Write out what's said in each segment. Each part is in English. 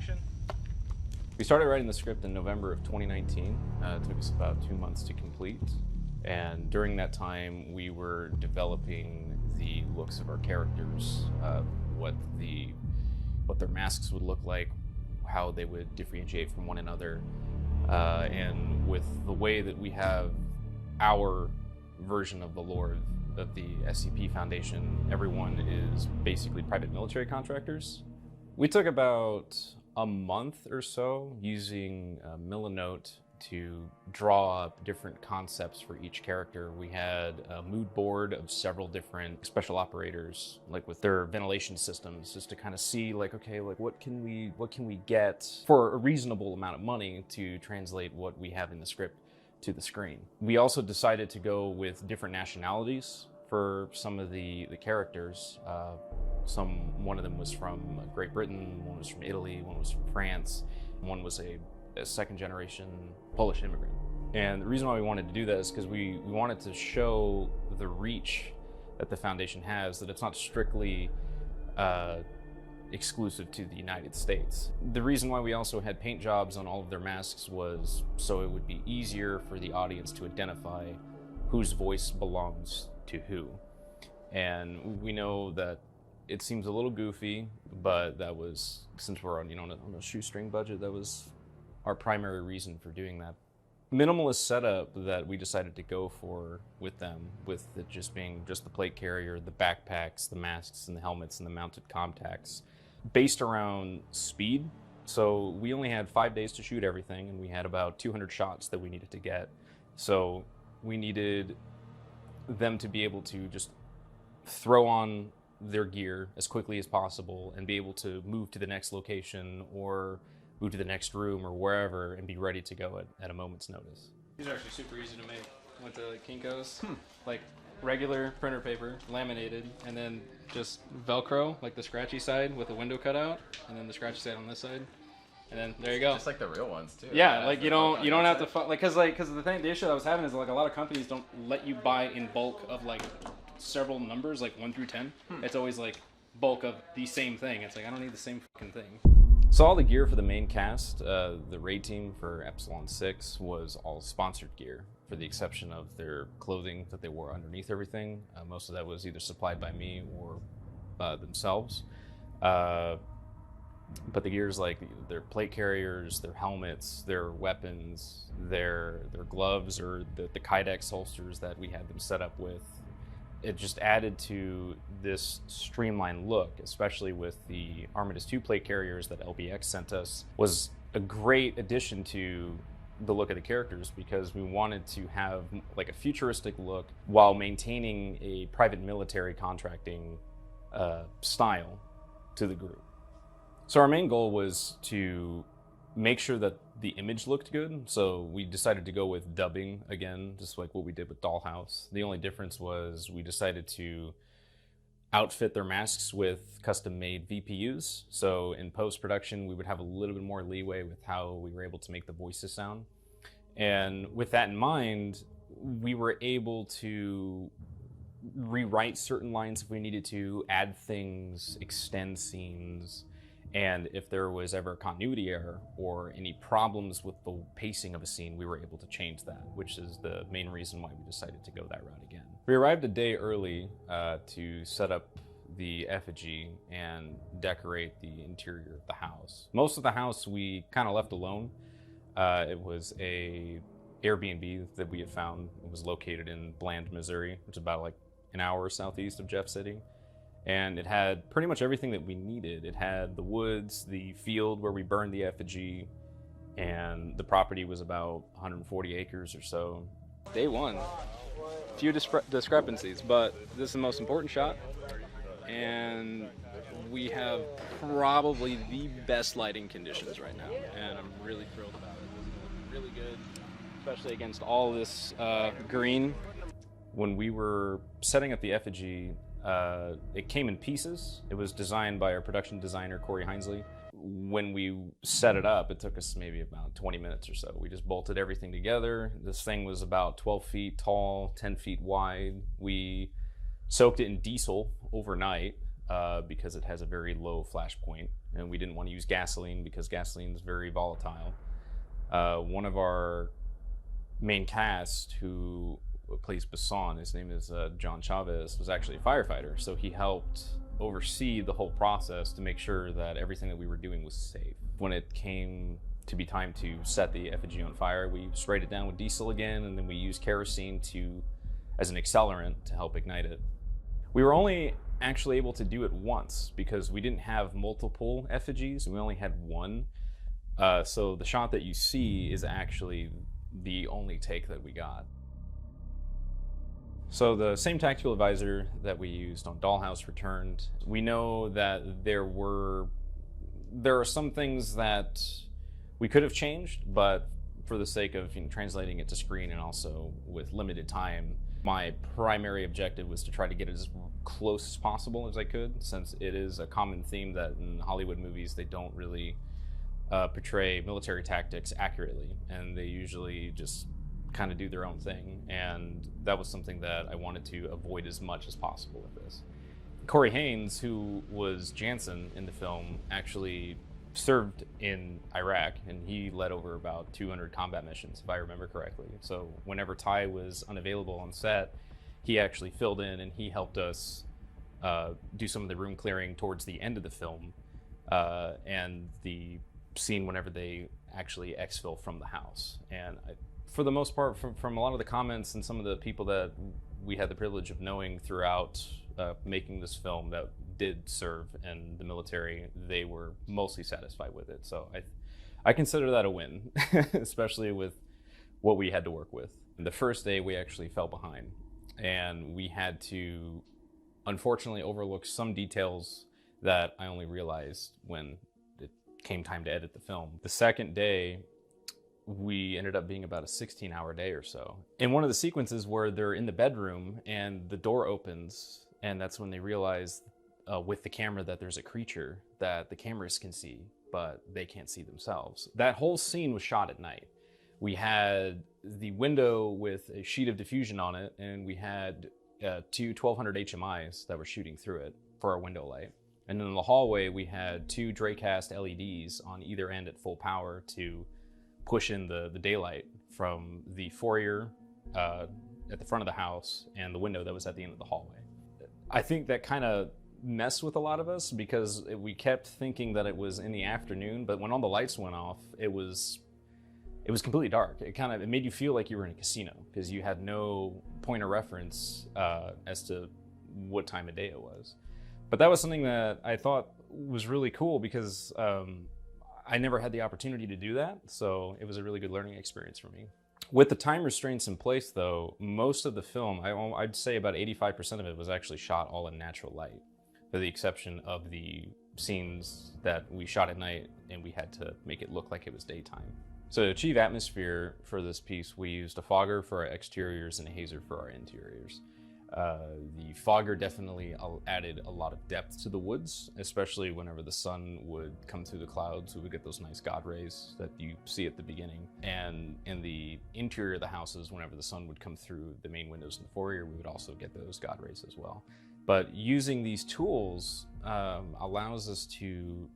action. We started writing the script in November of 2019. It took us about 2 months to complete. And during that time, we were developing the looks of our characters, what their masks would look like, how they would differentiate from one another. And with the way that we have our version of the lore of the SCP Foundation, everyone is basically private military contractors. We took about a month or so using Millinote to draw up different concepts for each character. We had a mood board of several different special operators, like with their ventilation systems, just to kind of see, like, okay, like what can we get for a reasonable amount of money to translate what we have in the script to the screen. We also decided to go with different nationalities for some of the characters. One of them was from Great Britain, one was from Italy, one was from France, one was a second generation Polish immigrant. And the reason why we wanted to do that is because we wanted to show the reach that the Foundation has, that it's not strictly exclusive to the United States. The reason why we also had paint jobs on all of their masks was so it would be easier for the audience to identify whose voice belongs to who. And we know that it seems a little goofy, but that was, since we're on a shoestring budget, that was our primary reason for doing that. Minimalist setup that we decided to go for with them, with it just being just the plate carrier, the backpacks, the masks, and the helmets, and the mounted contacts, based around speed. So we only had 5 days to shoot everything, and we had about 200 shots that we needed to get. So we needed them to be able to just throw on their gear as quickly as possible and be able to move to the next location or move to the next room or wherever and be ready to go at a moment's notice. These are actually super easy to make. Went to Kinko's, like regular printer paper, laminated, and then just Velcro, like the scratchy side with the window cut out, and then the scratchy side on this side, and then there you go. Just like the real ones too. Yeah, like you don't have to because the issue I was having is like a lot of companies don't let you buy in bulk of like several numbers, like 1 through 10. It's always like bulk of the same thing. It's like I don't need the same fucking thing. So all the gear for the main cast, the raid team for Epsilon 6 was all sponsored gear, for the exception of their clothing that they wore underneath everything. Most of that was either supplied by me or themselves. But the gears, like their plate carriers, their helmets, their weapons, their gloves, or the Kydex holsters that we had them set up with, it just added to this streamlined look, especially with the Armistice 2 plate carriers that LBX sent us, was a great addition to the look of the characters, because we wanted to have like a futuristic look while maintaining a private military contracting style to the group. So our main goal was to make sure that the image looked good, so we decided to go with dubbing again, just like what we did with Dollhouse. The only difference was we decided to outfit their masks with custom-made VPUs, so in post-production we would have a little bit more leeway with how we were able to make the voices sound. And with that in mind, we were able to rewrite certain lines if we needed to, add things, extend scenes, and if there was ever a continuity error or any problems with the pacing of a scene, we were able to change that, which is the main reason why we decided to go that route again. We arrived a day early to set up the effigy and decorate the interior of the house. Most of the house we kind of left alone. It was a Airbnb that we had found. It was located in Bland, Missouri, which is about like an hour southeast of Jeff City. And it had pretty much everything that we needed. It had the woods, the field where we burned the effigy, and the property was about 140 acres or so. Day one, few discrepancies, but this is the most important shot, and we have probably the best lighting conditions right now, and I'm really thrilled about it. This is really good, especially against all this green. When we were setting up the effigy, it came in pieces. It was designed by our production designer, Corey Hinesley. When we set it up, it took us maybe about 20 minutes or so. We just bolted everything together. This thing was about 12 feet tall, 10 feet wide. We soaked it in diesel overnight, because it has a very low flash point, and we didn't want to use gasoline because gasoline is very volatile. One of our main cast, who plays Bassan, his name is John Chavez, was actually a firefighter, so he helped oversee the whole process to make sure that everything that we were doing was safe. When it came to be time to set the effigy on fire, we sprayed it down with diesel again, and then we used kerosene as an accelerant to help ignite it. We were only actually able to do it once because we didn't have multiple effigies, we only had one. So the shot that you see is actually the only take that we got. So the same tactical advisor that we used on Dollhouse returned. We know that there are some things that we could have changed, but for the sake of translating it to screen and also with limited time, my primary objective was to try to get it as close as possible as I could, since it is a common theme that in Hollywood movies they don't really portray military tactics accurately, and they usually just kind of do their own thing, and that was something that I wanted to avoid as much as possible with this. Corey Haynes, who was Jansen in the film, actually served in Iraq, and he led over about 200 combat missions, if I remember correctly. So whenever Ty was unavailable on set, he actually filled in, and he helped us do some of the room clearing towards the end of the film, and the scene whenever they actually exfil from the house. And for the most part, from a lot of the comments and some of the people that we had the privilege of knowing throughout making this film that did serve in the military, they were mostly satisfied with it. So I consider that a win, especially with what we had to work with. The first day we actually fell behind, and we had to unfortunately overlook some details that I only realized when it came time to edit the film. The second day, we ended up being about a 16-hour day or so. In one of the sequences where they're in the bedroom and the door opens, and that's when they realize with the camera that there's a creature that the cameras can see, but they can't see themselves. That whole scene was shot at night. We had the window with a sheet of diffusion on it, and we had two 1200 HMIs that were shooting through it for our window light. And then in the hallway, we had two Dracast LEDs on either end at full power to push in the daylight from the foyer at the front of the house and the window that was at the end of the hallway. I think that kind of messed with a lot of us because we kept thinking that it was in the afternoon, but when all the lights went off, it was completely dark. It made you feel like you were in a casino because you had no point of reference as to what time of day it was. But that was something that I thought was really cool because I never had the opportunity to do that, so it was a really good learning experience for me. With the time restraints in place, though, most of the film, I'd say about 85% of it was actually shot all in natural light, with the exception of the scenes that we shot at night and we had to make it look like it was daytime. So to achieve atmosphere for this piece, we used a fogger for our exteriors and a hazer for our interiors. The fogger definitely added a lot of depth to the woods, especially whenever the sun would come through the clouds. We would get those nice God rays that you see at the beginning. And in the interior of the houses, whenever the sun would come through the main windows in the foyer, we would also get those God rays as well. But using these tools allows us to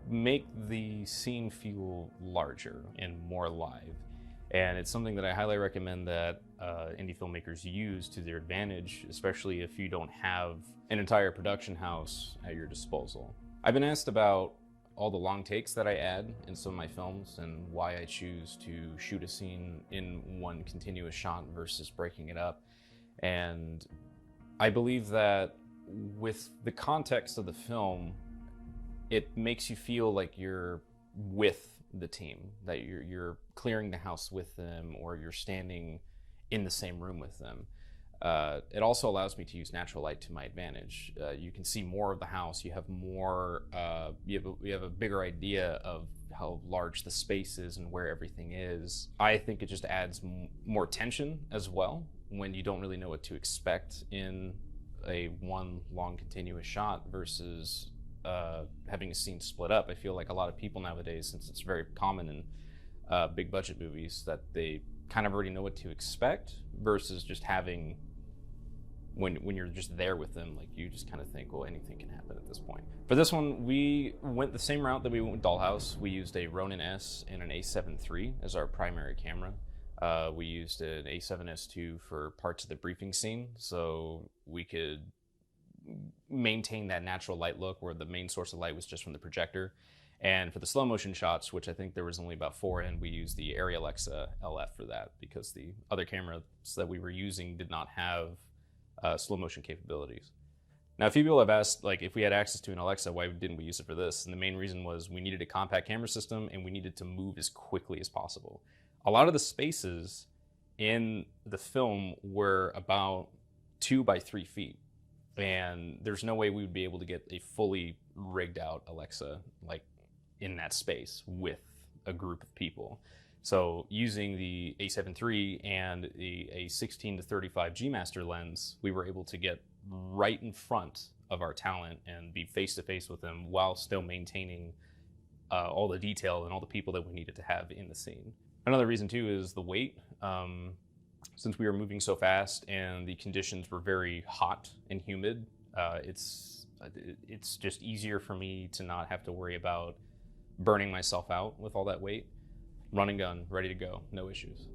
make the scene feel larger and more alive. And it's something that I highly recommend that indie filmmakers use to their advantage, especially if you don't have an entire production house at your disposal. I've been asked about all the long takes that I add in some of my films and why I choose to shoot a scene in one continuous shot versus breaking it up. And I believe that with the context of the film, it makes you feel like you're with the team, that you're clearing the house with them or you're standing in the same room with them. It also allows me to use natural light to my advantage. You can see more of the house. You have more. You have a bigger idea of how large the space is and where everything is. I think it just adds more tension as well when you don't really know what to expect in a one long continuous shot versus having a scene split up. I feel like a lot of people nowadays, since it's very common in big budget movies, that they kind of already know what to expect versus just having when you're just there with them, like you just kind of think, well, anything can happen at this point. For this one, we went the same route that we went with Dollhouse. We used a Ronin S and an A7 III as our primary camera. We used an A7S II for parts of the briefing scene, so we could maintain that natural light look where the main source of light was just from the projector. And for the slow motion shots, which I think there was only about 4 in, we used the Arri Alexa LF for that because the other cameras that we were using did not have slow motion capabilities. Now, a few people have asked, like, if we had access to an Alexa, why didn't we use it for this? And the main reason was we needed a compact camera system and we needed to move as quickly as possible. A lot of the spaces in the film were about 2 by 3 feet. And there's no way we would be able to get a fully rigged out Alexa, like, in that space with a group of people. So using the A7 III and a 16 to 35 G Master lens, we were able to get right in front of our talent and be face to face with them while still maintaining all the detail and all the people that we needed to have in the scene. Another reason too is the weight. Since we were moving so fast and the conditions were very hot and humid, it's just easier for me to not have to worry about burning myself out with all that weight. Run and gun, ready to go, no issues.